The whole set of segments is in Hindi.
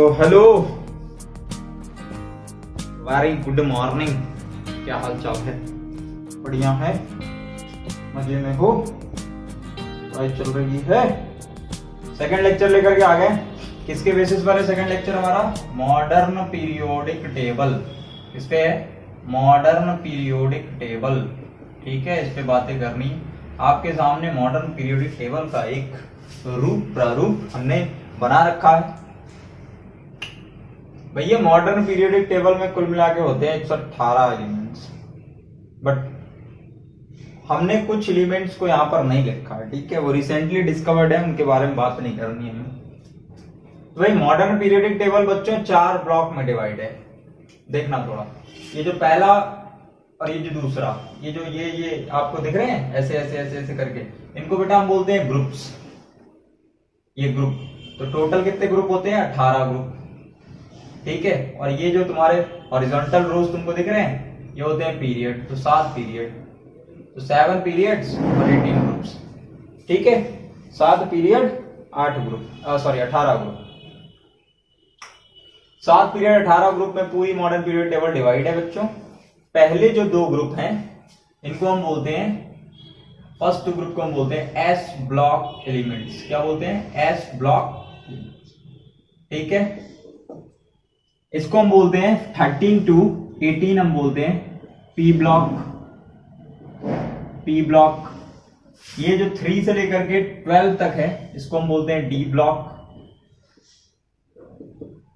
Hello, very good morning. क्या हाल चाल है? बढ़िया है, मजे में हो? पढ़ाई चल रही है? सेकंड लेक्चर लेकर के आ गए। किसके बेसिस पर है सेकंड लेक्चर हमारा? Modern periodic table. किस पे है? Modern periodic table. ठीक है, इस पे बातें करनी। आपके सामने मॉडर्न पीरियोडिक टेबल का एक रूप प्रारूप हमने बना रखा है। भैया मॉडर्न पीरियोडिक टेबल में कुल मिला के होते हैं 118 एलिमेंट्स, बट हमने कुछ एलिमेंट्स को यहाँ पर नहीं लिखा है। ठीक है, वो रिसेंटली डिस्कवर्ड है, उनके बारे में बात नहीं करनी है हमें। तो भाई मॉडर्न पीरियोडिक टेबल बच्चों 4 ब्लॉक में डिवाइड है। देखना थोड़ा, ये जो पहला और ये जो दूसरा, ये जो ये आपको दिख रहे हैं ऐसे ऐसे ऐसे ऐसे करके, इनको बेटा हम बोलते हैं ग्रुप्स। ये ग्रुप, तो टोटल कितने ग्रुप होते हैं? 18 ग्रुप। ठीक है, और ये जो तुम्हारे हॉरिजॉन्टल रोज तुमको दिख रहे हैं, ये होते हैं पीरियड। तो 7 पीरियड, तो 7 पीरियड्स और 18 ग्रुप्स। ठीक है, 7 period 8 group, sorry 18 group. 7 period 18 group में पूरी मॉडर्न पीरियड टेबल डिवाइड है बच्चों। पहले जो 2 ग्रुप हैं इनको हम बोलते हैं, फर्स्ट ग्रुप को हम बोलते हैं एस ब्लॉक एलिमेंट्स। क्या बोलते हैं? S block. ठीक है, इसको हम बोलते हैं 13 to 18 हम बोलते हैं पी ब्लॉक। पी ब्लॉक, ये जो 3 से लेकर के 12 तक है इसको हम बोलते हैं डी ब्लॉक।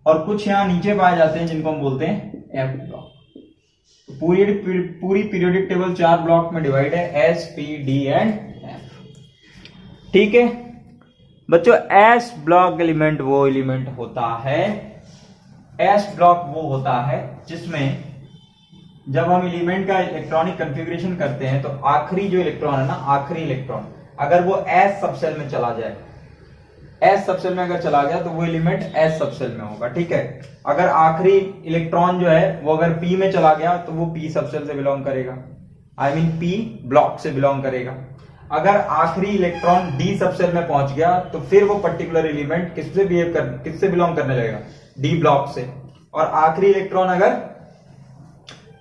और कुछ यहां नीचे पाए जाते हैं जिनको हम बोलते हैं एफ ब्लॉक। तो पूरी पीरियोडिक टेबल 4 ब्लॉक में डिवाइड है, S P D and F. ठीक है बच्चों, एस ब्लॉक एलिमेंट वो एलिमेंट होता है, एस ब्लॉक वो होता है जिसमें जब हम एलिमेंट का इलेक्ट्रॉनिक कॉन्फ़िगरेशन करते हैं तो आखिरी जो इलेक्ट्रॉन है ना, आखिरी इलेक्ट्रॉन अगर वो एस सबसेल में चला जाए, एस सबसेल में अगर चला गया तो वो एलिमेंट एस सबसेल में होगा। ठीक है, अगर आखिरी इलेक्ट्रॉन जो है वो अगर पी में चला गया तो वो पी सबसेल से बिलोंग करेगा, आई मीन पी ब्लॉक से बिलोंग करेगा। अगर आखिरी इलेक्ट्रॉन डी सबसेल में पहुंच गया तो फिर वो पर्टिकुलर एलिमेंट किससे बिलोंग करने लगेगा? डी ब्लॉक से। और आखिरी इलेक्ट्रॉन अगर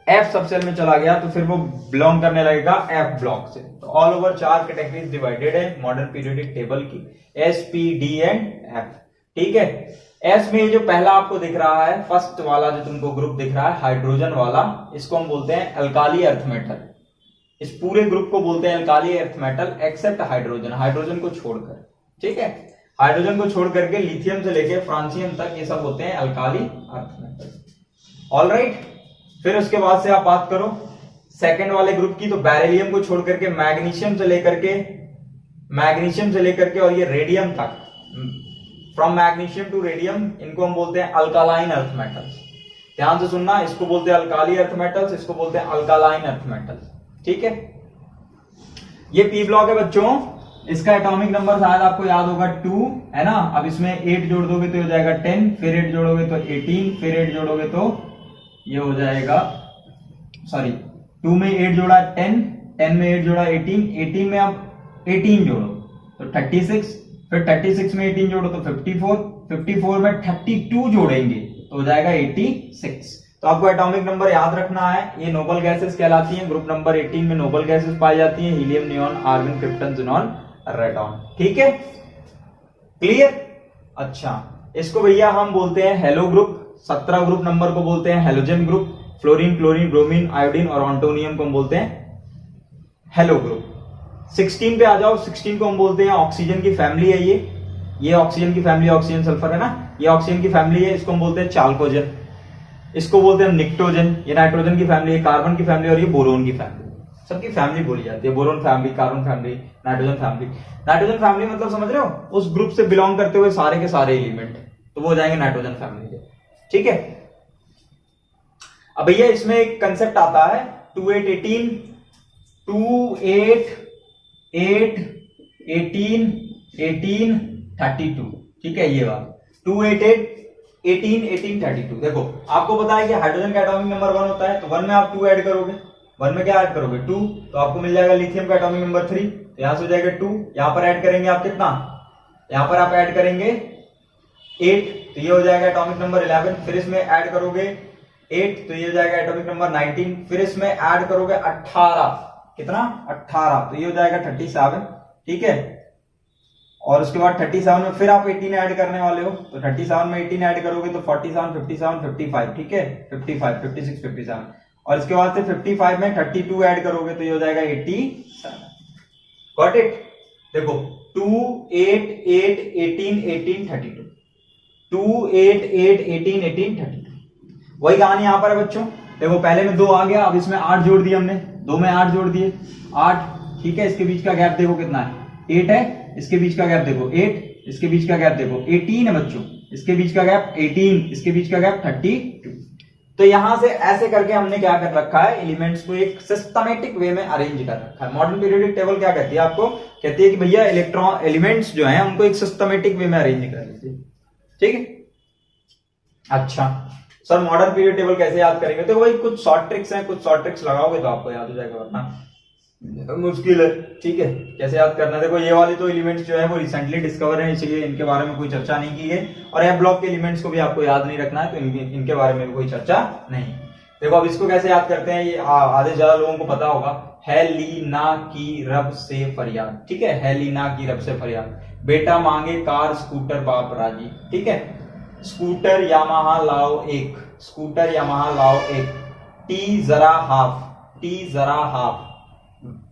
एफ सबसेल में चला गया तो फिर वो बिलोंग करने लगेगा एफ ब्लॉक से। तो ऑल ओवर 4 कैटेगरीज डिवाइडेड है मॉडर्न पीरियोडिक टेबल की, S P D and F. ठीक है, एस में जो पहला आपको दिख रहा है, फर्स्ट वाला जो तुमको ग्रुप दिख रहा है हाइड्रोजन वाला, इसको हम बोलते हैं अल्काली अर्थ मेटल। इस पूरे ग्रुप को बोलते हैं alkali earth metal except hydrogen, hydrogen को छोड़कर। ठीक है, हाइड्रोजन को छोड़ करके लिथियम से लेके फ्रांसियम तक ये सब होते हैं अल्काली अर्थ मेटल। ऑलराइट, फिर उसके बाद से आप बात करो सेकंड वाले ग्रुप की, तो बेरिलियम को छोड़ करके मैग्नीशियम से लेकर के और ये रेडियम तक, फ्रॉम मैग्नीशियम टू रेडियम, इनको हम बोलते हैं अल्कालाइन अर्थ मेटल्स। ध्यान से सुनना, इसको बोलते हैं अल्काली अर्थ मेटल्स, इसको बोलते हैं अल्कालाइन अर्थ मेटल्स। ठीक है, ये पी ब्लॉक है बच्चों। इसका एटॉमिक नंबर शायद आपको याद होगा 2 है ना। अब इसमें 8 जोड़ दोगे तो हो जाएगा 10, फिर 8 जोड़ोगे तो 18, फिर 8 जोड़ोगे तो ये हो जाएगा, सॉरी 2 में 8 जोड़ा 10, 10 में 8 जोड़ा 18, 18 में आप 18 जोड़ो तो 36, फिर 36 में 18 जोड़ो तो 54, 54 में 32 जोड़ेंगे तो हो जाएगा 86। तो आपको एटॉमिक नंबर याद रखना है। ये नोबल गैसेस कहलाती हैं। ग्रुप नंबर 18 में नोबल गैसेस पाई जाती हैं, helium, neon, argon, krypton, xenon, radon. ठीक है, क्लियर? अच्छा, इसको भैया हम बोलते हैं हेलो ग्रुप। 17 ग्रुप नंबर को बोलते हैं halogen group. Fluorine, chlorine, bromine, iodine और ऑन्टोनियम को हम बोलते हैं हेलो ग्रुप। 16 पे आ जाओ, 16 को हम बोलते हैं ऑक्सीजन की फैमिली है। ये ऑक्सीजन की फैमिली, ऑक्सीजन सल्फर है ना, ये ऑक्सीजन की फैमिली है। इसको हम बोलते हैं चाल्कोजन, इसको बोलते हैं निक्टोजन। ये नाइट्रोजन की फैमिली है, कार्बन की फैमिली और ये बोरोन की फैमिली। सबकी फैमिली बोली जाती है, boron family, carbon family, nitrogen family. Nitrogen family मतलब समझ रहे हो, उस ग्रुप से बिलोंग करते हुए सारे के सारे एलिमेंट, तो वो हो जाएंगे नाइट्रोजन फैमिली के। ठीक है, अब भैया इसमें एक कंसेप्ट आता है 2818, 28, 8, 18, 18, 32। ठीक है, ये बात 288, 18, 18, 32। देखो आपको पता है कि हाइड्रोजन का एटॉमिक नंबर 1 होता है, तो 1 में आप 2 ऐड करोगे, 1 में क्या ऐड करोगे? 2, तो आपको मिल जाएगा लिथियम का एटॉमिक नंबर 3, तो यहां से हो जाएगा 2। यहां पर ऐड करेंगे आप कितना? यहां पर आप ऐड करेंगे 8, तो ये हो जाएगा एटॉमिक नंबर 11, फिर इसमें ऐड करोगे 8 तो ये हो जाएगा एटॉमिक नंबर 19, फिर इसमें ऐड करोगे 18, कितना 18, तो ये हो जाएगा 37, ठीक है। और उसके बाद 37 में फिर आप 18 ऐड करने वाले हो, तो 37 में 18 ऐड करोगे तो 47, 57, 55, ठीक है, 55, 56, 57, और इसके बाद से 55 में 32 ऐड करोगे तो ये हो जाएगा 87। Got it? देखो 2, 8, 8, 18, 18, 32, 2, 8, 8, 18, 18, 32। वही कहानी यहां पर है बच्चों। देखो पहले में 2 आ गया, अब इसमें 8 जोड़ दिए हमने, 2 में 8 जोड़ दिए, 8, ठीक है। इसके बीच का गैप देखो कितना है, 8 है, इसके बीच का गैप देखो 8, इसके बीच का गैप देखो 18 है बच्चों, इसके बीच का गैप 18, इसके बीच का गैप 32। तो यहां से ऐसे करके हमने क्या कर रखा है, एलिमेंट्स को एक सिस्टमैटिक वे में अरेंज कर रखा है। मॉडर्न पीरियोडिक टेबल क्या कहती है आपको, कहती है कि भैया इलेक्ट्रॉन एलिमेंट्स जो हैं उनको एक सिस्टमैटिक वे में अरेंज कर लीजिए, ठीक है। अच्छा सर मॉडर्न पीरियड टेबल कैसे याद करेंगे, तो भाई कुछ शॉर्ट ट्रिक्स हैं, कुछ शॉर्ट ट्रिक्स लगाओगे तो आपको याद हो जाएगा, वरना मुश्किल है, ठीक है। कैसे याद करना है, देखो ये वाले तो एलिमेंट्स जो है वो रिसेंटली डिस्कवर है, इसलिए इनके बारे में कोई चर्चा नहीं की गई, और एफ ब्लॉक के एलिमेंट्स को भी आपको याद नहीं रखना है, तो इनके बारे में भी कोई चर्चा नहीं। देखो अब इसको कैसे याद करते हैं, ये आधे ज्यादा लोगों को पता होगा, है ली ना की रब से फरियाद, ठीक है, है ली ना की रब से फरियाद, बेटा मांगे कार स्कूटर बाप राजी, ठीक है। स्कूटर यामाहा लाओ एक, स्कूटर यामाहा लाओ एक, टी जरा हाफ, टी जरा हाफ,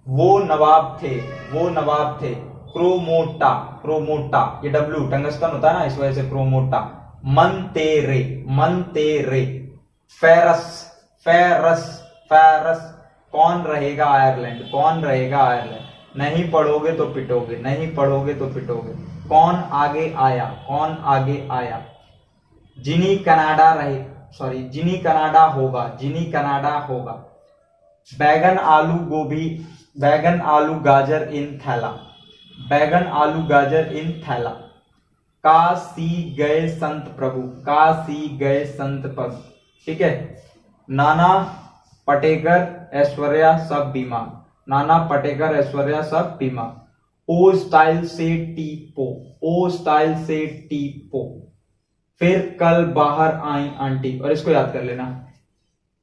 वो नवाब थे, वो नवाब थे, क्रोमोटा, क्रोमोटा, ये डब्ल्यू टंगस्टन होता है ना इस वजह से क्रोमोटा, मन तेरे, मन तेरे, फेरस, फेरस, फेरस, कौन रहेगा आयरलैंड, कौन रहेगा आयरलैंड, नहीं पढ़ोगे तो पिटोगे, नहीं पढ़ोगे तो पिटोगे, कौन आगे आया, कौन आगे आया, जिनी कनाडा रहे, सॉरी जिनी कनाडा होगा, जिनी कनाडा होगा, बैगन आलू गोभी, बैगन आलू गाजर इन थैला, बैगन आलू गाजर इन थैला, काशी गए संत प्रभु, काशी गए संत प्रभु, ठीक है। नाना पटेकर ऐश्वर्या सब बीमार, नाना पटेकर ऐश्वर्या सब बीमार, ओ स्टाइल से टीपो, ओ स्टाइल से टीपो, फिर कल बाहर आई आंटी, और इसको याद कर लेना,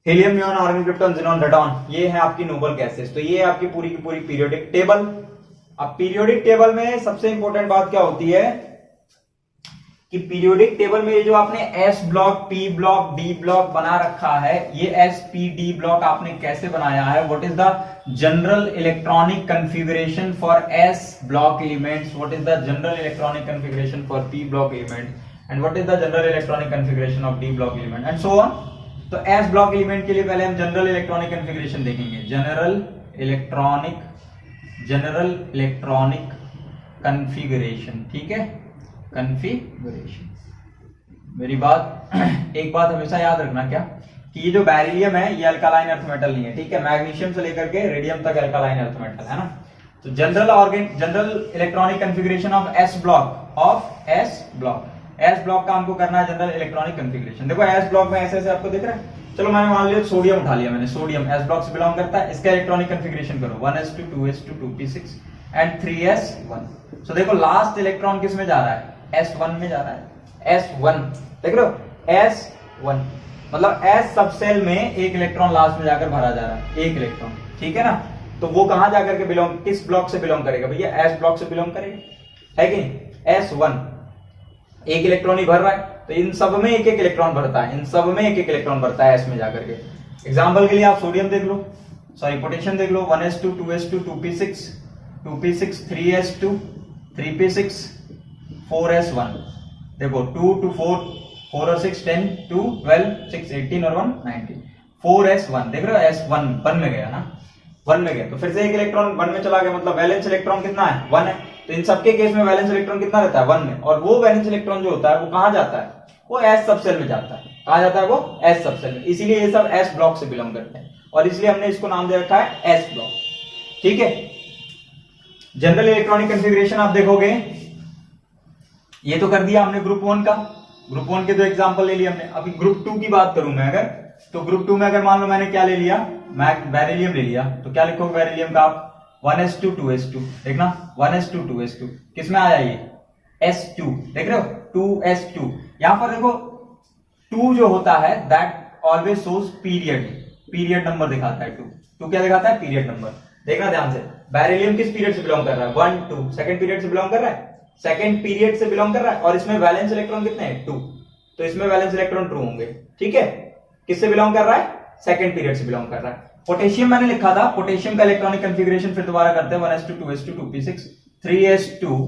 helium, neon, argon, krypton, xenon, radon, ये है आपकी नोबल गैसेस। तो ये है आपकी पूरी की पूरी पीरियोडिक टेबल। अब पीरियोडिक टेबल में सबसे इंपॉर्टेंट बात क्या होती है कि पीरियोडिक टेबल में ये जो आपने S block, P block, D block बना रखा है, ये एस पी डी ब्लॉक आपने कैसे बनाया है, what is the general electronic configuration for S block elements, what is the general electronic configuration for P block element, and what is the general electronic configuration of D block element, and so on. तो एस ब्लॉक एलिमेंट के लिए पहले हम जनरल इलेक्ट्रॉनिक कॉन्फ़िगरेशन देखेंगे, जनरल इलेक्ट्रॉनिक कॉन्फ़िगरेशन, ठीक है, कॉन्फ़िगरेशन। मेरी बात एक बात हमेशा याद रखना क्या, कि ये जो बेरिलियम है ये अल्कालाइन अर्थ मेटल नहीं है, ठीक है, मैग्नीशियम से लेकर के रेडियम तक अल्कालाइन अर्थ मेटल है ना। तो general electronic configuration of S block, of S block, S block का हमको करना है जनरल इलेक्ट्रॉनिक कॉन्फ़िगरेशन। देखो एस ब्लॉक में ऐसे ऐसे आपको दिख रहा है, चलो मैंने मान लिया सोडियम उठा लिया मैंने, सोडियम एस ब्लॉक से बिलोंग करता है, इसका इलेक्ट्रॉनिक कॉन्फ़िगरेशन करो 1s2 2s2 2p6 and 3s1। सो देखो लास्ट इलेक्ट्रॉन किस में जा रहा है, s1 में जा रहा है, s1 देख रहे हो, s1 मतलब s सबसेल में एक इलेक्ट्रॉन लास्ट में जाकर भरा जा रहा है, एक इलेक्ट्रॉन, ठीक है ना। तो वो कहां जाकर के बिलोंग, किस ब्लॉक से बिलोंग करेगा भैया, s ब्लॉक से बिलोंग करेगा, है कि नहीं। s1 एक इलेक्ट्रॉन ही भर रहा है, तो इन सब में एक एक इलेक्ट्रॉन भरता है, इन सब में एक एक इलेक्ट्रॉन भरता है एस में जाकर के। एग्जांपल के लिए आप सोडियम देख लो, सॉरी पोटेशियम देख लो, 1s2 2s2 2p6 2p6 3s2 3p6 4s1, देखो 2 2 4 4 और 6 10 2 12 6 18 और 1 19 4s1 देख रहे हो, s1 1 में गया ना, 1 में गया, तो फिर से एक इलेक्ट्रॉन 1 में चला गया, मतलब वैलेंस इलेक्ट्रॉन कितना है 1 है। तो इन सबके केस में वैलेंस इलेक्ट्रॉन कितना रहता है 1 में, और वो वैलेंस इलेक्ट्रॉन जो होता है वो कहां जाता है, वो एस सबसेल में जाता है, कहां जाता है वो एस सबसेल में, इसीलिए ये सब एस ब्लॉक से बिलोंग करते हैं, और इसलिए हमने इसको नाम दे रखा है एस ब्लॉक, ठीक है। जनरल इलेक्ट्रॉनिक कॉन्फ़िगरेशन आप देखोगे, ये तो कर दिया हमने ग्रुप 1 का, ग्रुप 1 के दो एग्जांपल ले लिए हमने। अभी ग्रुप 2 की बात करूं मैं अगर, तो ग्रुप 2 में अगर मान लो मैंने क्या ले लिया, बेरिलियम ले लिया, तो क्या लिखोगे बेरिलियम का आप 1s2 2s2, देखना 1s2 2s2 किसमें आया ये s2, देख रहे हो 2s2, यहां पर देखो 2 जो होता है that always shows period number दिखाता है। 2 क्या दिखाता है? Period number. देखना ध्यान से, बेरिलियम किस पीरियड से बिलोंग कर रहा है? 1 2 सेकंड पीरियड से बिलोंग कर रहा है, सेकंड पीरियड से बिलोंग कर रहा है, और इसमें वैलेंस इलेक्ट्रॉन कितने हैं? 2, तो इसमें वैलेंस इलेक्ट्रॉन ट्रू होंगे। ठीक है, किससे बिलोंग कर रहा है? सेकंड पीरियड से बिलोंग कर रहा है। पोटेशियम मैंने लिखा था, पोटेशियम का इलेक्ट्रॉनिक कॉन्फ़िगरेशन फिर दोबारा करते हैं, 1s2 2s2 2p6 3s2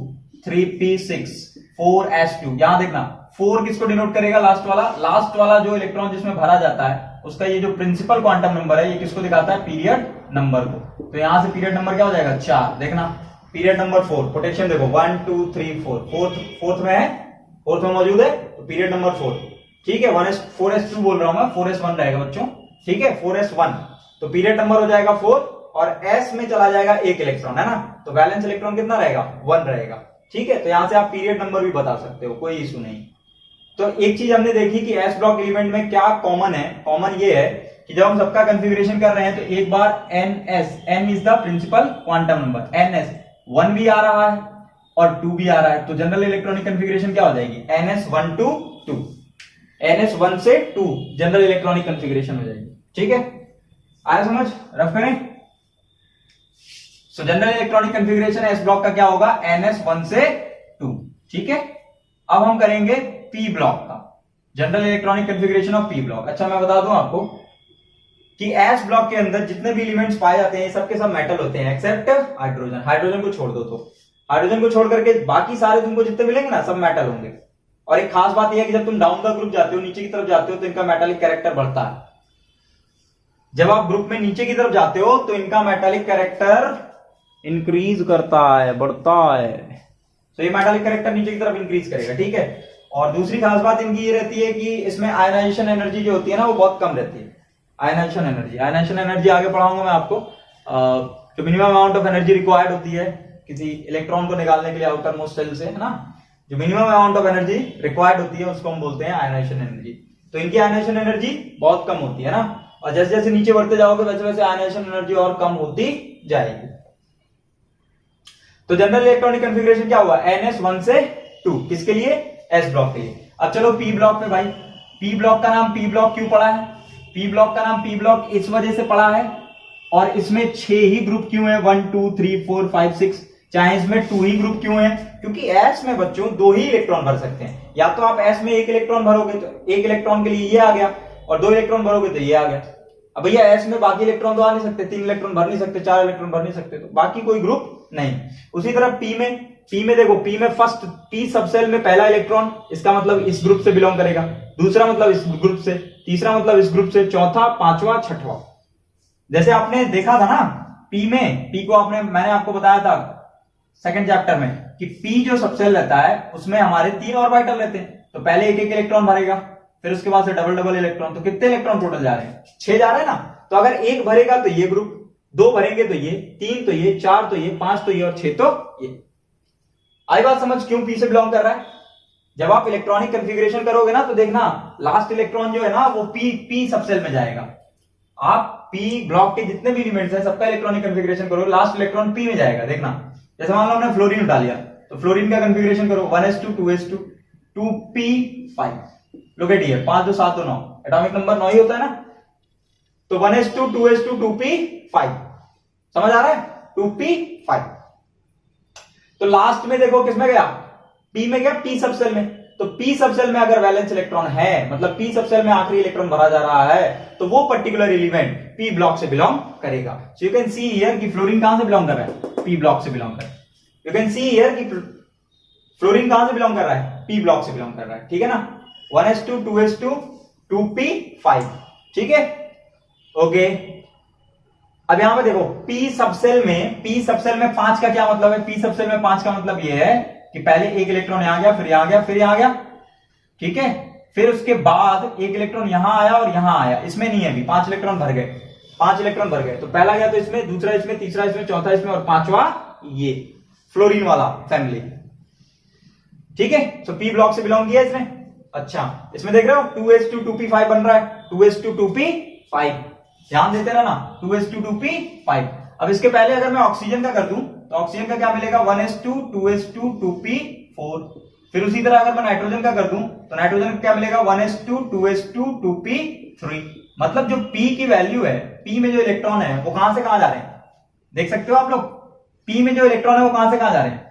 3p6 4s2। यहां देखना 4 किसको डिनोट करेगा? लास्ट वाला जो इलेक्ट्रॉन जिसमें भरा जाता है उसका ये जो प्रिंसिपल क्वांटम नंबर है ये किसको दिखाता है? पीरियड नंबर को। तो यहां से पीरियड नंबर क्या हो जाएगा? 4। देखना पीरियड नंबर 4, पोटेशियम देखो 1 2 3 4, फोर्थ में है, फोर्थ में मौजूद है, तो पीरियड नंबर 4। ठीक है, 4s2 बोल रहा हूं मैं, 4s1 रहेगा बच्चों। ठीक है, 4s1, तो पीरियड नंबर हो जाएगा 4, और s में चला जाएगा एक इलेक्ट्रॉन, है ना, तो वैलेंस इलेक्ट्रॉन कितना रहेगा? 1 रहेगा। ठीक है, तो यहां से आप पीरियड नंबर भी बता सकते हो, कोई इशू नहीं। तो एक चीज हमने देखी कि s ब्लॉक एलिमेंट में क्या कॉमन है। कॉमन ये है कि जब हम सबका कॉन्फ़िगरेशन कर रहे हैं तो एक बार n is the principal quantum number, ns 1 भी आ रहा है और 2 भी आ रहा है, तो जनरल इलेक्ट्रॉनिक कॉन्फ़िगरेशन क्या हो जाएगी? ns1 to 2, ns1 से 2 जनरल इलेक्ट्रॉनिक कॉन्फ़िगरेशन हो जाएगी। ठीक है, आया समझ? रफ करें। सो general electronic configuration s block का क्या होगा? ns1 से 2। ठीक है, अब हम करेंगे p ब्लॉक का, general electronic configuration of p block. अच्छा, मैं बता दूं आपको कि s ब्लॉक के अंदर जितने भी एलिमेंट्स पाए जाते हैं सबके सब मेटल होते हैं एक्सेप्ट हाइड्रोजन। हाइड्रोजन को छोड़ दो, तो हाइड्रोजन को छोड़ करके बाकी सारे तुमको जितने मिलेंगे ना सब मेटल होंगे। और एक खास बात यह है कि जब तुम डाउन द ग्रुप जाते हो, नीचे की तरफ जाते हो, तो इनका मेटालिक कैरेक्टर बढ़ता है। जब आप ग्रुप में नीचे की तरफ जाते हो तो इनका मेटालिक कैरेक्टर इंक्रीज करता है, बढ़ता है। तो ये मेटालिक कैरेक्टर नीचे की तरफ इंक्रीज करेगा। ठीक है, और दूसरी खास बात इनकी ये रहती है कि इसमें आयनाइजेशन एनर्जी जो होती है ना वो बहुत कम रहती है। आयनाइजेशन एनर्जी आगे पढ़ाऊंगा मैं आपको। जो minimum amount of energy required होती है किसी इलेक्ट्रॉन को निकालने के लिए आउटर मोस्ट सेल से, है ना, जो minimum amount of energy required होती है उसको हम बोलते हैं आयनाइजेशन एनर्जी। तो इनकी आयनाइजेशन एनर्जी बहुत कम होती है ना, और जैसे जैसे नीचे बढ़ते जाओगे वैसे वैसे आयनाइजेशन एनर्जी और कम होती जाएगी। तो जनरल इलेक्ट्रॉनिक कॉन्फ़िगरेशन क्या हुआ? ns1 से 2, किसके लिए? s ब्लॉक के लिए। अब चलो p ब्लॉक पे भाई, p ब्लॉक का नाम p ब्लॉक क्यों पड़ा है? p ब्लॉक का नाम p ब्लॉक इस वजह से पड़ा है, और इसमें 6 ही ग्रुप क्यों है? 1 2 3 4 5 6, चाहे इसमें 2 ही ग्रुप क्यों है? क्योंकि s में बच्चों 2 ही इलेक्ट्रॉन भर सकते हैं। या तो आप s में 1 इलेक्ट्रॉन भरोगे तो 1 इलेक्ट्रॉन के लिए ये आ गया, और 2 इलेक्ट्रॉन भरोगे तो ये आ गया। अब भैया s में बाकी इलेक्ट्रॉन तो आ नहीं सकते, 3 इलेक्ट्रॉन भर नहीं सकते, 4 इलेक्ट्रॉन भर नहीं सकते, तो बाकी कोई ग्रुप नहीं। उसी तरह p में देखो, p में फर्स्ट p सबसेल में पहला इलेक्ट्रॉन, इसका मतलब इस ग्रुप से बिलोंग करेगा, दूसरा मतलब इस ग्रुप से, तीसरा मतलब इस ग्रुप से, चौथा, पांचवा, छठवां। जैसे आपने देखा था ना p को मैंने आपको बताया था सेकंड चैप्टर में कि p जो सबसेल रहता है उसमें हमारे 3 ऑर्बिटल रहते हैं, तो पहले एक इलेक्ट्रॉन भरेगा, फिर उसके बाद से डबल इलेक्ट्रॉन, तो कितने इलेक्ट्रॉन टोटल जा रहे हैं? 6 जा रहे हैं ना। तो अगर 1 भरेगा तो ये ग्रुप, 2 भरेंगे तो ये, 3 तो ये, 4 तो ये, 5 तो ये, और 6 तो ये। आई बात समझ क्यों p से बिलोंग कर रहा है? जब आप इलेक्ट्रॉनिक कॉन्फ़िगरेशन करोगे ना तो देखना लास्ट इलेक्ट्रॉन जो है ना वो p सबसेल में जाएगा। आप p ब्लॉक के जितने भी एलिमेंट्स हैं सबका इलेक्ट्रॉनिक कॉन्फ़िगरेशन करो, लास्ट इलेक्ट्रॉन p में जाएगा। देखना, जैसे मान लो हमने फ्लोरीन उठा लिया, तो फ्लोरीन का कॉन्फ़िगरेशन करो 1s2 2s2 2p5। लोग ये 5 2 7 2 9, एटॉमिक नंबर 9 ही होता है ना, तो 1s2 2s2 2p5। समझ आ रहा है? 2p5। तो लास्ट में देखो किसमें गया? p में गया, p सबसेल में। तो p सबसेल में अगर वैलेंस इलेक्ट्रॉन है, मतलब p सबसेल में आखिरी इलेक्ट्रॉन भरा जा रहा है, तो वो पर्टिकुलर एलिमेंट p ब्लॉक से बिलोंग करेगा। So you can see here कि फ्लोरीन कहां से बिलोंग कर रहा है? p ब्लॉक से बिलोंग कर रहा है। यू कैन सी हियर कि फ्लोरीन कहां से बिलोंग कर रहा है? p ब्लॉक से बिलोंग कर रहा है। ठीक है ना, 1s2 2s2 2p5। ठीक है, ओके। अब यहां पे देखो p सबसेल में 5 का क्या मतलब है? p सबसेल में 5 का मतलब ये है कि पहले एक इलेक्ट्रॉन यहां गया, फिर यहां गया, फिर यहां गया। ठीक है, फिर उसके बाद एक इलेक्ट्रॉन यहां आया और यहां आया, इसमें नहीं है अभी, 5 इलेक्ट्रॉन भर गए, 5 इलेक्ट्रॉन भर गए। तो पहला गया तो इसमें, दूसरा इसमें, तीसरा इसमें, चौथा इसमें, और 5वां ये फ्लोरीन वाला फैमिली। ठीक है, तो p ब्लॉक से बिलोंग किया इसने। अच्छा, इसमें देख रहे हो 2s2 2p5 बन रहा है, 2s2 2p5, ध्यान देते रहना, 2s2 2p5। अब इसके पहले अगर मैं ऑक्सीजन का कर दूं तो ऑक्सीजन का क्या मिलेगा? 1s2 2s2 2p4, फिर उसी तरह अगर मैं नाइट्रोजन का कर दूं तो नाइट्रोजन का क्या मिलेगा 1s2 2s2 2p3। मतलब जो p की वैल्यू है, p में जो इलेक्ट्रॉन है वो कहां से कहां जा रहे हैं, देख सकते हो आप लोग। p में जो इलेक्ट्रॉन है वो कहां से कहां जा रहे हैं,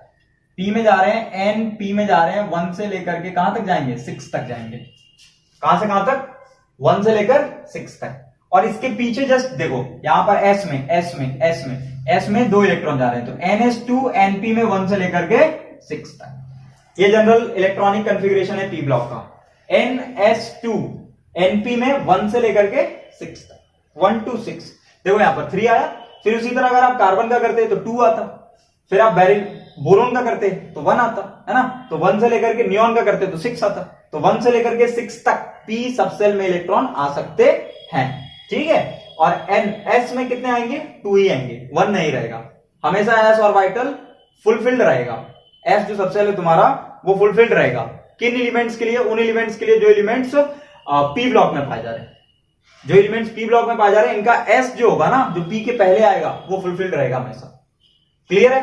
p में जा रहे हैं, n p में जा रहे हैं 1 से लेकर के कहां तक जाएंगे, 6 तक जाएंगे। कहां से कहां तक, 1 से लेकर 6 तक। और इसके पीछे जस्ट देखो यहां पर s में 2 इलेक्ट्रॉन जा रहे हैं, तो ns2 np में 1 से लेकर के 6 तक। ये जनरल इलेक्ट्रॉनिक कॉन्फ़िगरेशन है p ब्लॉक का। ns2 np में 1 से लेकर के 6 तक, 1 to 6। देखो यहां पर 3 आया। फिर उसी तरह अगर आप कार्बन का करते तो 2 आता, फिर आप बोरोन का करते तो 1 आता, है ना। तो 1 से लेकर के नियॉन का करते तो 6 आता। तो 1 से लेकर के 6 तक p सबसेल में इलेक्ट्रॉन आ सकते हैं, ठीक है। और s में कितने आएंगे, 2 ही आएंगे, 1 नहीं रहेगा। हमेशा s ऑर्बिटल फुलफिल्ड रहेगा। s जो सबसेल है तुम्हारा वो फुलफिल्ड रहेगा। किन एलिमेंट्स के लिए, उन एलिमेंट्स के लिए जो एलिमेंट्स p ब्लॉक में पाए जा रहे हैं। जो एलिमेंट्स p ब्लॉक में पाए जा रहे हैं इनका s जो होगा ना, जो p के पहले आएगा वो फुलफिल्ड रहेगा हमेशा। क्लियर है,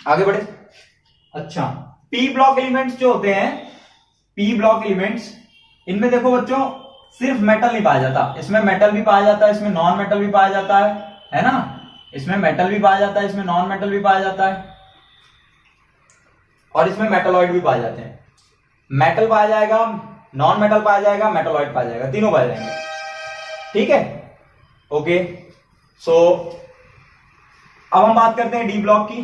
आगे बढ़े। अच्छा, p ब्लॉक एलिमेंट्स जो होते हैं, p ब्लॉक एलिमेंट्स, इनमें देखो बच्चों सिर्फ मेटल नहीं पाया जाता, इसमें मेटल भी पाया जाता है, इसमें नॉन मेटल भी पाया जाता है ना। इसमें मेटल भी पाया जाता है, इसमें नॉन मेटल भी पाया जाता है, और इसमें मेटलॉइड भी पाए जाते हैं। मेटल पाया जाएगा, नॉन मेटल पाया जाएगा, मेटलॉइड पाया जाएगा, तीनों पाए जाएंगे, ठीक है। ओके, सो अब हम बात करते हैं डी ब्लॉक की।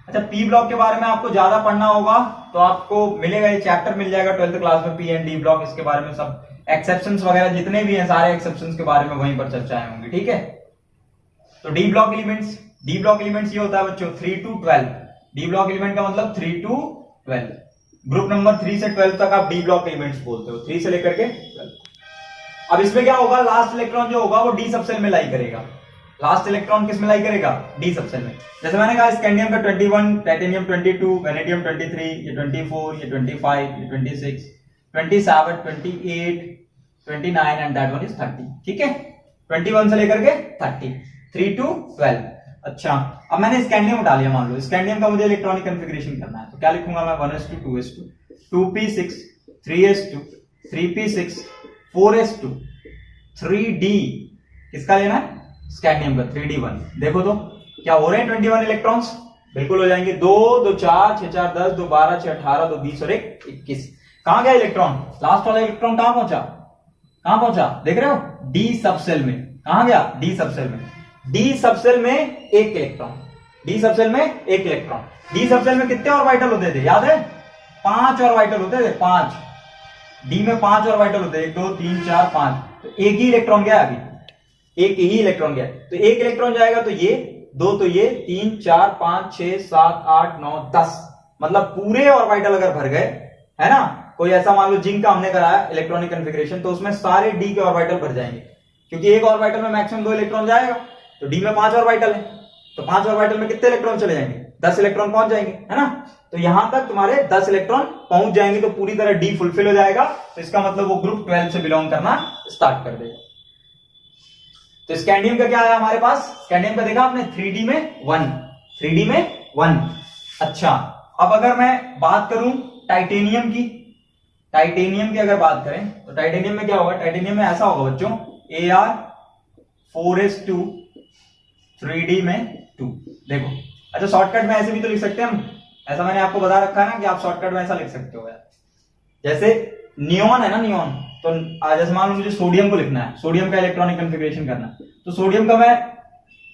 अच्छा, पी ब्लॉक के बारे में आपको ज्यादा पढ़ना होगा तो आपको मिलेगा, ये चैप्टर मिल जाएगा 12th क्लास में, पी एंड डी ब्लॉक। इसके बारे में सब एक्सेप्शंस वगैरह जितने भी हैं, सारे एक्सेप्शंस के बारे में वहीं पर चर्चाएं होंगी, ठीक है। तो डी ब्लॉक एलिमेंट्स ये होता है बच्चों 3 to 12। डी ब्लॉक एलिमेंट का मतलब 3 to 12। ग्रुप नंबर 3 से 12 तक आप डी ब्लॉक एलिमेंट्स बोलते हो, 3 से लेकर के 12। अब इसमें क्या होगा, लास्ट इलेक्ट्रॉन जो होगा वो डी सबसेल में लाई करेगा। लास्ट इलेक्ट्रॉन किस में लाई करेगा, डी सबसेल में। जैसे मैंने कहा स्कैंडियम का 21, टाइटेनियम 22, वेनेडियम 23, ये 24, ये 25, ये 26, 27, 28, 29 एंड दैट वन इज 30, ठीक है। 21 से लेकर के 30, 3 to 12। अच्छा, अब मैंने स्कैंडियम उठा लिया, मान लो स्कैंडियम का मुझे इलेक्ट्रॉनिक कॉन्फ़िगरेशन करना है, तो क्या लिखूंगा मैं, 1s2 2s2 2p6 3s2 3p6 4s2 3d। किसका लेना है, स्कैंडियम का 3d1। देखो तो क्या हो रहे हैं 21 इलेक्ट्रॉन्स, बिल्कुल हो जाएंगे। 2 2 4 6 4 10 2 12 6 18 2 20 और 1 21। कहां गया इलेक्ट्रॉन, लास्ट वाला इलेक्ट्रॉन कहां पहुंचा, देख रहे हो, डी सबसेल में। कहां गया, डी सबसेल में। डी सबसेल में एक इलेक्ट्रॉन, डी सबसेल में एक इलेक्ट्रॉन। डी सबसेल में कितने ऑर्बिटल होते थे, याद है, 5 ऑर्बिटल होते थे, 5। डी में 5 ऑर्बिटल होते हैं, 1 2 3 4 5। तो एक ही इलेक्ट्रॉन गया, अभी एक ही इलेक्ट्रॉन गया। तो एक इलेक्ट्रॉन जाएगा तो ये 2, तो ये 3 4 5 6 7 8 9 10। मतलब पूरे ऑर्बिटल अगर भर गए, है ना, कोई ऐसा मान लो जिंक का हमने कराया इलेक्ट्रॉनिक कॉन्फ़िगरेशन, तो उसमें सारे डी के ऑर्बिटल भर जाएंगे, क्योंकि एक ऑर्बिटल में मैक्सिमम 2 इलेक्ट्रॉन जाएगा। तो डी में 5 ऑर्बिटल है, तो 5 ऑर्बिटल में कितने इलेक्ट्रॉन चले जाएंगे, 10 इलेक्ट्रॉन पहुंच जाएंगे, है ना। तो यहां तक तुम्हारे 10 इलेक्ट्रॉन पहुंच जाएंगे तो पूरी तरह डी फुलफिल हो जाएगा। तो इसका मतलब वो ग्रुप 12 से बिलोंग करना स्टार्ट कर देगा। तो स्कैंडियम का क्या आया हमारे पास, स्कैंडियम का देखा आपने 3d में 1, 3d में 1। अच्छा, अब अगर मैं बात करूं टाइटेनियम की, अगर बात करें तो टाइटेनियम में क्या होगा, टाइटेनियम में ऐसा होगा बच्चों, Ar 4s2 3d में 2। देखो, अच्छा शॉर्टकट में ऐसे भी तो लिख सकते हैं हम, ऐसा मैंने आपको बता रखा है ना कि आप शॉर्टकट में ऐसा लिख सकते हो यार। जैसे नियॉन है ना, नियॉन, तो जैसे मान लो मुझे सोडियम को लिखना है, सोडियम का इलेक्ट्रॉनिक कॉन्फ़िगरेशन करना है, तो सोडियम का मैं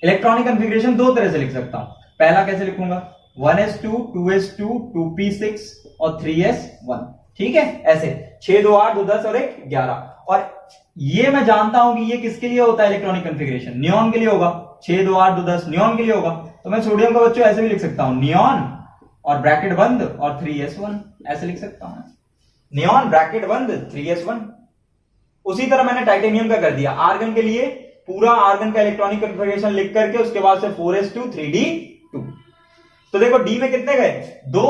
इलेक्ट्रॉनिक कॉन्फ़िगरेशन 2 तरह से लिख सकता हूं। पहला कैसे लिखूंगा, 1s2 2s2 2p6 और 3s1, ठीक है। ऐसे 6 2 8 2 10 और 1 11। और ये मैं जानता हूं कि ये किसके लिए होता है इलेक्ट्रॉनिक कॉन्फ़िगरेशन, नियॉन के लिए होगा। 6 2 8 2 10 नियॉन के लिए होगा। तो मैं सोडियम का बच्चों ऐसे भी लिख सकता हूं, नियॉन और ब्रैकेट बंद और 3s1, ऐसे लिख सकता हूं, नियॉन ब्रैकेट बंद 3s1। उसी तरह मैंने टाइटेनियम का कर दिया, आर्गन के लिए पूरा आर्गन का इलेक्ट्रॉनिक कॉन्फ़िगरेशन लिख करके उसके बाद से 4s2 3d2। तो देखो डी में कितने गए, 2।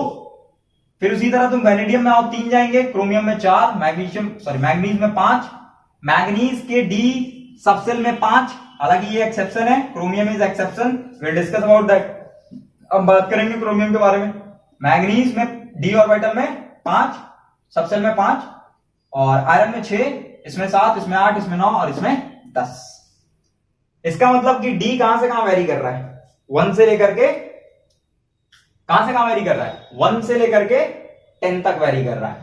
फिर उसी तरह तुम वेनेडियम में आओ, 3 जाएंगे, क्रोमियम में 4, मैग्नीज में 5, मैग्नीज के डी सबसेल में 5। हालांकि ये एक्सेप्शन है, chromium is exception, will discuss about that. अब बात करेंगे क्रोमियम के बारे में। मैग्नीज में डी ऑर्बिटल में 5, सबसेल में 5, और आयरन में 6, इसमें 7, इसमें 8, इसमें 9 और इसमें 10। इसका मतलब कि डी कहां से कहां वेरी कर रहा है, 1 से लेकर के कहां से कहां वेरी कर रहा है, 1 से लेकर के 10 तक वेरी कर रहा है,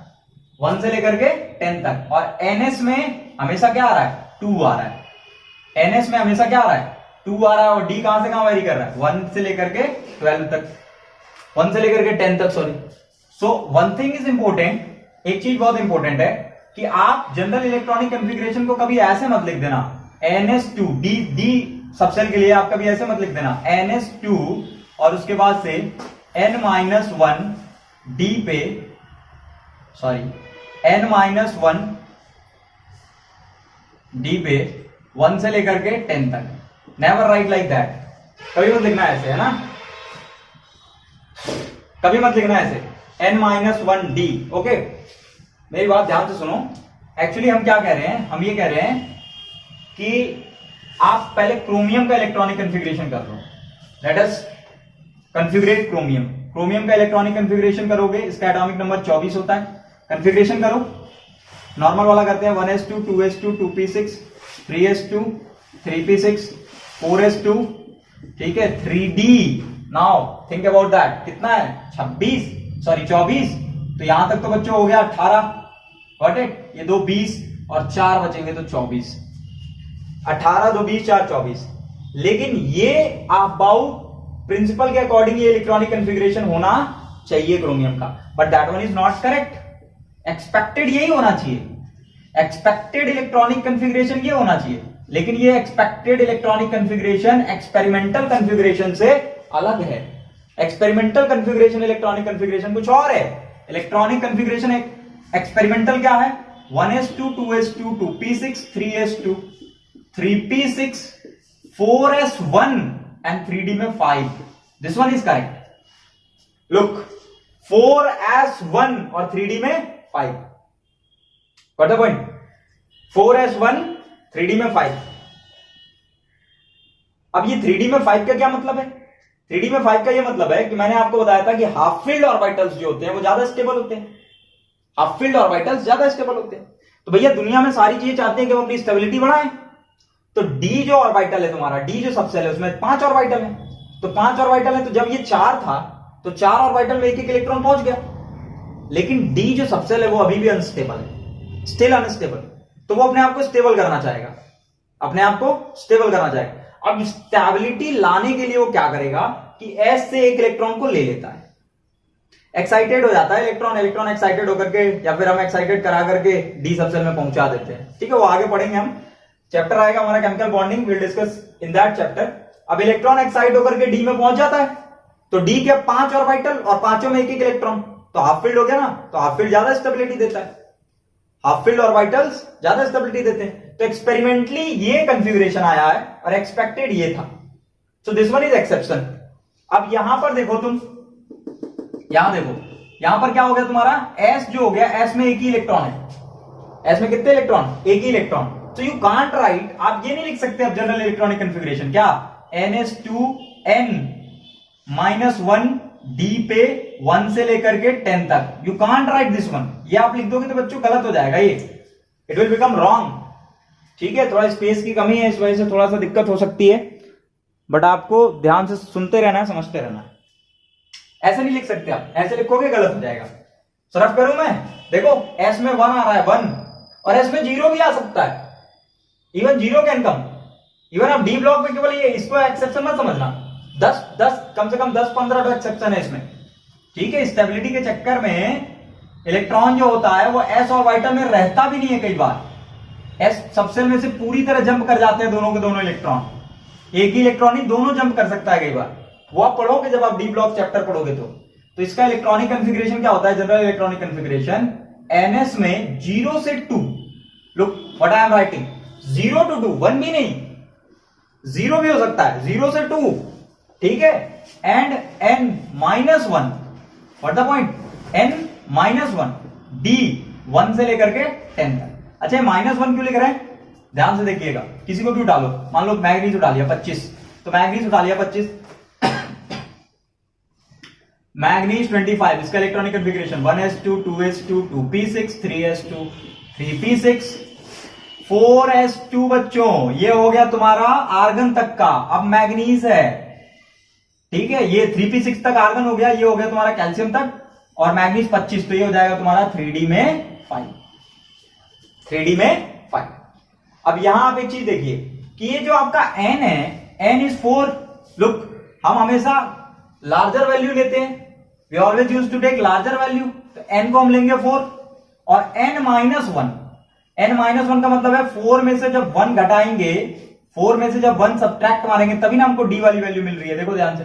1 से लेकर के 10 तक। और एनएस में हमेशा क्या आ रहा है, 2 आ रहा है, एनएस में हमेशा क्या आ रहा है, 2 आ रहा है। और डी कहां से कहां वेरी कर रहा है, 1 से लेकर के 12 तक, 1 से लेकर के 10 तक, sorry. So one thing is important, एक चीज बहुत इंपॉर्टेंट है कि आप जनरल इलेक्ट्रॉनिक कॉन्फ़िगरेशन को कभी ऐसे मत लिख देना NS2, डी सबसेल के लिए आप कभी ऐसे मत लिख देना NS2 और उसके बाद से N-1 डी पे, सॉरी N-1 डी पे 1 से लेकर के 10 तक। नेवर राइट लाइक दैट, कभी मत लिखना ऐसे, है ना, कभी मत लिखना ऐसे N-1 डी। ओके, मेरी बात ध्यान से सुनो। एक्चुअली हम क्या कह रहे हैं, हम ये कह रहे हैं कि आप पहले क्रोमियम का इलेक्ट्रॉनिक कॉन्फ़िगरेशन कर लो। Let us configurate chromium. Chromium का इलेक्ट्रॉनिक कॉन्फ़िगरेशन करोगे, इसका एटॉमिक नंबर 24 होता है। कॉन्फ़िगरेशन करो, नॉर्मल वाला करते हैं, 1s2 2s2 2p6 3s2 3p6 4s2, ठीक है, 3d। Now think about that, कितना है 24, तो यहां तक तो बच्चों हो गया 18, गॉट इट। ये 2 20 और 4 बचेंगे तो 24, 18 2 20 4 24। लेकिन ये अबाउट प्रिंसिपल के अकॉर्डिंग ये इलेक्ट्रॉनिक कॉन्फ़िगरेशन होना चाहिए क्रोमियम का, but that one is not correct. Expected यही होना चाहिए, एक्सपेक्टेड इलेक्ट्रॉनिक कॉन्फ़िगरेशन ये होना चाहिए, लेकिन ये expected electronic configuration experimental configuration से अलग है। एक्सपेरिमेंटल कॉन्फ़िगरेशन इलेक्ट्रॉनिक कॉन्फ़िगरेशन कुछ और है। इलेक्ट्रॉनिक कॉन्फ़िगरेशन एक्सपेरिमेंटल क्या है, 1s2 2s2 2p6 3s2 3p6 4s1 and 3d में 5। This one is correct. Look, 4s1 और 3d में 5, got the point. 4s1 3d में 5। अब ये 3d में 5 का क्या मतलब है, 3d में 5 का ये मतलब है कि मैंने आपको बताया था कि हाफ फील्ड ऑर्बिटल्स जो होते हैं वो ज्यादा स्टेबल होते हैं, हाफ फील्ड ऑर्बिटल्स ज्यादा स्टेबल होते हैं। तो भैया दुनिया में सारी चीजें चाहते हैं कि वो अपनी स्टेबिलिटी बढ़ाएं। तो डी जो ऑर्बिटल है तुम्हारा, डी जो सबसेल है उसमें 5 ऑर्बिटल है, तो 5 ऑर्बिटल है, तो जब ये 4 था तो 4 ऑर्बिटल में एक एक इलेक्ट्रॉन पहुंच गया। लेकिन डी जो सबसेल है वो अभी भी अनस्टेबल है, स्टिल अनस्टेबल। तो वो अपने आप को स्टेबल करना चाहेगा, अपने आप को स्टेबल करना चाहेगा। अब स्टेबिलिटी लाने के लिए वो क्या करेगा कि एस से एक इलेक्ट्रॉन को ले लेता है, एक्साइटेड हो जाता है इलेक्ट्रॉन, इलेक्ट्रॉन एक्साइटेड होकर के, या फिर हम एक्साइटेड करा करके डी सबसेल में पहुंचा देते हैं। ठीक है, वो आगे पढ़ेंगे हम, चैप्टर आएगा हमारा chemical bonding, will discuss in that chapter. अब इलेक्ट्रॉन एक्साइट होकर के डी में पहुंच जाता है, तो डी के 5 ऑर्बिटल और पांचों में एक एक इलेक्ट्रॉन, तो हाफ फील्ड हो गया ना। तो हाफ फील्ड ज्यादा स्टेबिलिटी देता है, हाफ फील्ड ऑर्बिटल्स ज्यादा स्टेबिलिटी देते हैं। तो एक्सपेरिमेंटली ये कॉन्फ़िगरेशन आया है और एक्सपेक्टेड ये था। So this one is exception. अब यहां पर देखो तुम, यहां देखो, यहां पर क्या हो गया तुम्हारा, एस जो हो गया, एस में एक ही इलेक्ट्रॉन है। एस में कितने इलेक्ट्रॉन, एक ही इलेक्ट्रॉन। तो यू कांट राइट, आप ये नहीं लिख सकते अब जनरल इलेक्ट्रॉनिक कॉन्फ़िगरेशन, क्या NS2N -1 डी पे 1 से लेकर के 10 तक। You can't right this one, ये आप लिख दोगे तो बच्चों गलत हो जाएगा, ये इट विल बिकम रॉन्ग। ठीक है, थोड़ा स्पेस की कमी है, इस वजह से थोड़ा सा दिक्कत हो सकती है, बट आपको ध्यान से सुनते रहना है, समझते रहना है। ऐसे नहीं लिख सकते आप, ऐसे लिखोगे गलत हो जाएगा। सरफ करूं मैं, देखो एस में 1 आ रहा है, 1, और एस में 0 भी आ सकता है, इवन 0 कैन कम। इवन आप डी ब्लॉक में केवल ये, इसको एक्सेप्शन मत समझना, 10 कम से कम 10-15 तो एक्सेप्शन है इसमें। ठीक है, स्टेबिलिटी के चक्कर में इलेक्ट्रॉन जो होता है वो एस ऑर्बिटल में रहता भी नहीं है। कई बार एस सबसेल में से पूरी तरह जंप कर जाते हैं दोनों के दोनों इलेक्ट्रॉन, एक ही इलेक्ट्रॉन ही दोनों जंप कर सकता है कई बार। वो आप पढ़ोगे जब आप डी ब्लॉक चैप्टर पढ़ोगे तो इसका इलेक्ट्रॉनिक कॉन्फ़िगरेशन क्या होता है, जनरल इलेक्ट्रॉनिक कॉन्फ़िगरेशन एनएस में 0 से 2, look what I am writing, 0 to 2, 1 भी नहीं, 0 भी हो सकता है, 0 से 2, ठीक है, and n-1, what the point, n-1 D 1 से लेकर के 10 तक। अच्छा, -1 क्यों लिख रहे हैं, ध्यान से देखिएगा, किसी को भी उठा लो, मान लो मैग्नीज उठा लिया 25, तो मैग्नीज उठा लिया 25, मैग्नीज 25, इसका electronic configuration 1s2 2s2 2p6 3s2 3p6 4s2 बच्चों, ये हो गया तुम्हारा आर्गन तक का। अब मैग्नीज है, ठीक है, ये 3p6 तक आर्गन हो गया, ये हो गया तुम्हारा कैल्शियम तक, और मैग्नीज 25, तो ये हो जाएगा तुम्हारा 3d में 5, 3d में 5। अब यहां आप एक चीज देखिए कि ये जो आपका n है, n इज 4। लुक, हम हमेशा लार्जर वैल्यू लेते हैं, we always use to take larger value, तो n को हम लेंगे 4 और n माइनस 1, n माइनस 1 का मतलब है 4 में से जब 1 घटाएंगे, 4 में से जब 1 सब्ट्रैक्ट मारेंगे तभी ना हमको d वाली वैल्यू मिल रही है। देखो ध्यान से,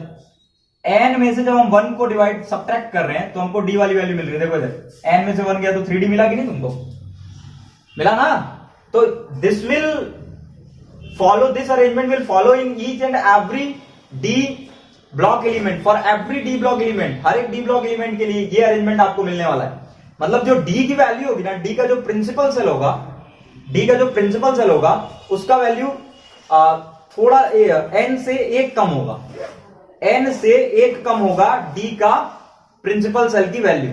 n में से जब हम 1 को डिवाइड सब्ट्रैक्ट कर रहे हैं तो हमको d वाली वैल्यू मिल रही है। देखो इधर n में से 1 गया तो 3d मिला कि नहीं तुमको, मिला ना। तो this will follow, this arrangement will follow in each and every d block element, for every d block element, हर एक d ब्लॉक एलिमेंट के लिए ये अरेंजमेंट आपको मिलने वाला है। मतलब जो d की वैल्यू होगी ना, d का जो प्रिंसिपल सेल होगा, d का जो प्रिंसिपल सेल होगा उसका वैल्यू थोड़ा n से 1 कम होगा, n से 1 कम होगा d का प्रिंसिपल सेल की वैल्यू,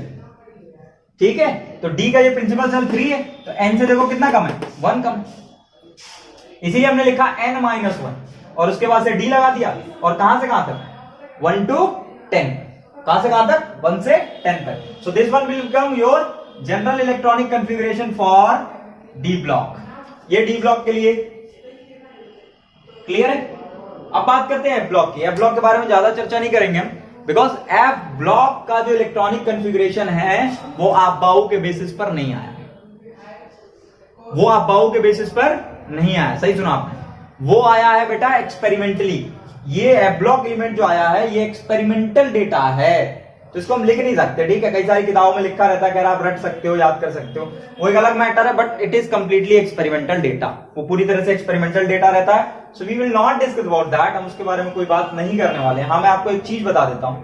ठीक है। तो d का ये प्रिंसिपल सेल 3 है, तो n से देखो कितना कम है, 1 कम, इसीलिए हमने लिखा n माइनस 1 और उसके बाद से d लगा दिया, और कहां से कहां तक, 1 to 10, कहां से कहां तक, 1 से 10 तक। So this one will become your general electronic configuration for D block, ये डी ब्लॉक के लिए क्लियर है। अब बात करते हैं एफ ब्लॉक की। एफ ब्लॉक के बारे में ज्यादा चर्चा नहीं करेंगे हम, बिकॉज एफ ब्लॉक का जो इलेक्ट्रॉनिक कॉन्फ़िगरेशन है वो अबाउ के बेसिस पर नहीं आया, वो अबाउ के बेसिस पर नहीं आया, सही सुना आपने, वो आया है बेटा एक्सपेरिमेंटली। ये एफ ब्लॉक एलिमेंट जो आया है ये एक्सपेरिमेंटल डेटा है, तो इसको हम लिख नहीं सकते, ठीक है। कई सारी किताबों में लिखा रहता है, अगर आप रट सकते हो, याद कर सकते हो, वो एक अलग मैटर है, but it is completely experimental data, वो पूरी तरह से एक्सपेरिमेंटल डेटा रहता है। So we will not discuss about that, हम उसके बारे में कोई बात नहीं करने वाले हैं। हाँ, मैं आपको एक चीज बता देता हूं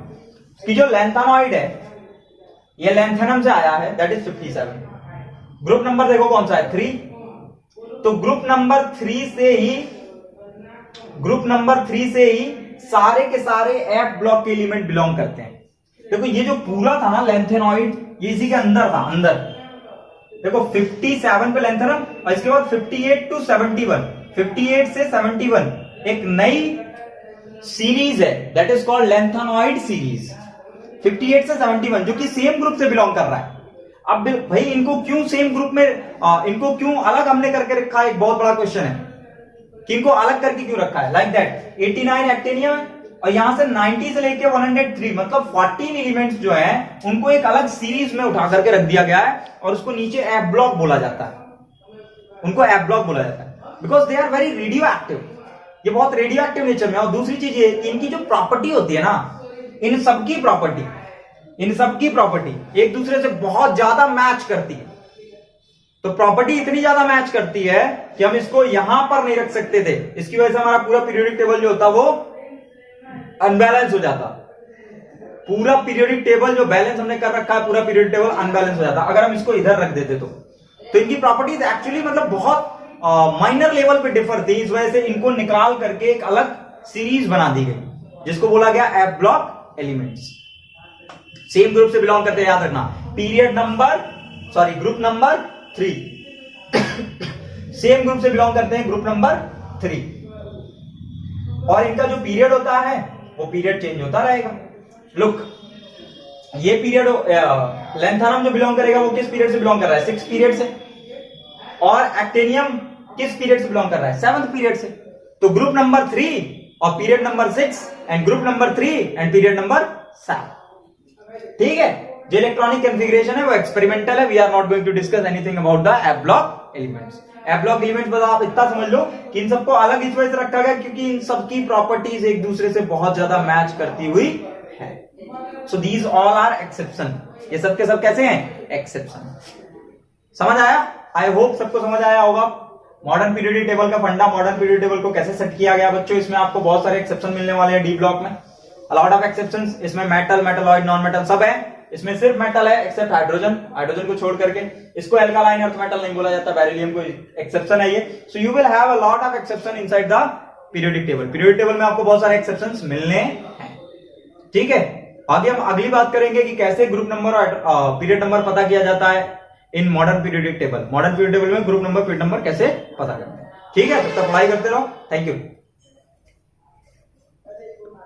कि जो लैंथेनॉइड है ये लैंथेनम से आया है, दैट इज 57। ग्रुप नंबर देखो कौन सा है, 3, तो ग्रुप नंबर 3 से ही सारे के सारे एफ ब्लॉक के एलिमेंट बिलोंग करते हैं। देखो ये जो पूरा था ना लैंथेनॉइड, ये इसी के अंदर था, अंदर देखो 57 पे लैंथेनम, और इसके बाद 58 to 71, 58 से 71 एक नई सीरीज है, that is called lanthanoid series, 58 से 71 जो कि सेम ग्रुप से बिलोंग कर रहा है। अब भाई इनको क्यों सेम ग्रुप में, इनको क्यों अलग हमने करके रखा है, एक बहुत बड़ा क्वेश्चन है कि इनको अलग करके क्यों रखा है। लाइक दैट 89 एक्टेनियम है और यहां से 90 से लेके 103 मतलब 14 एलिमेंट्स जो हैं उनको एक अलग सीरीज में उठा करके रख दिया गया है, और उसको नीचे एफ ब्लॉक बोला जाता है, उनको एफ ब्लॉक बोला जाता है, because they are very radioactive, ये बहुत रेडियो एक्टिव नेचर में। और दूसरी चीज ये कि इनकी जो प्रॉपर्टी होती है ना, इन सबकी प्रॉपर्टी एक दूसरे से बहुत ज्यादा मैच करती है। तो प्रॉपर्टी इतनी ज्यादा मैच करती है कि हम इसको यहां पर नहीं रख सकते थे, इसकी वजह से हमारा पूरा पीरियोडिक टेबल जो होता वो अनबैलेंस हो जाता, पूरा पीरियोडिक टेबल जो बैलेंस हमने कर रखा है, पूरा पीरियोडिक टेबल अनबैलेंस हो जाता अगर हम इसको इधर रख देते तो इनकी प्रॉपर्टीज एक्चुअली मतलब बहुत माइनर लेवल पे डिफर थी, इस वजह से इनको निकाल करके एक अलग सीरीज बना दी गई जिसको बोला गया F block elements. Same group से बिलोंग करते हैं, याद रखना, ग्रुप नंबर 3 सेम ग्रुप से बिलोंग करते हैं, ग्रुप नंबर 3, और इनका जो पीरियड होता है वो पीरियड चेंज होता रहेगा। लुक, ये पीरियड लैंथेनम जो बिलोंग करेगा वो किस पीरियड से बिलोंग कर रहा है, 6th पीरियड से, और एक्टेनियम किस पीरियड से बिलोंग कर रहा है, 7th पीरियड से। तो ग्रुप नंबर 3 और period number 6 and group number 3 and period number 7, ठीक है। जो इलेक्ट्रॉनिक कॉन्फ़िगरेशन है वो एक्सपेरिमेंटल है, we are not going to discuss anything about the F block elements. F block elements बस आप इतना समझ लो कि इन सबको अलग इस वजह से रखा गया क्योंकि इन सबकी प्रॉपर्टीज एक दूसरे से बहुत ज्यादा मैच करती हुई है। So these all are exception, ये सब के सब कैसे हैं, एक्सेप्शन। समझ आया? आई होप सबको समझ आया होगा मॉडर्न पीरियोडिक टेबल का फंडा, मॉडर्न पीरियोडिक टेबल को कैसे सेट किया गया बच्चों। इसमें आपको बहुत सारे एक्सेप्शन मिलने वाले हैं डी ब्लॉक में, अलॉट ऑफ एक्सेप्शंस। इसमें मेटल, मेटलॉइड, नॉन मेटल सब है, इसमें सिर्फ मेटल है एक्सेप्ट हाइड्रोजन, हाइड्रोजन को छोड़ करके। इसको एल्कालाइन अर्थ मेटल नहीं बोला जाता, बेरिलियम को एक्सेप्शन है ये। So you will have a lot of exception inside the periodic table. Periodic table में आपको बहुत सारे एक्सेप्शंस मिलने हैं, ठीक है। आगे हम अगली बात करेंगे कि कैसे ग्रुप नंबर और पीरियड नंबर पता किया जाता है in modern periodic table. Modern period table में ग्रुप नंबर पीरियड नंबर कैसे पता करते हैं। ठीक है, तब तक पढ़ाई करते रहो। Thank you.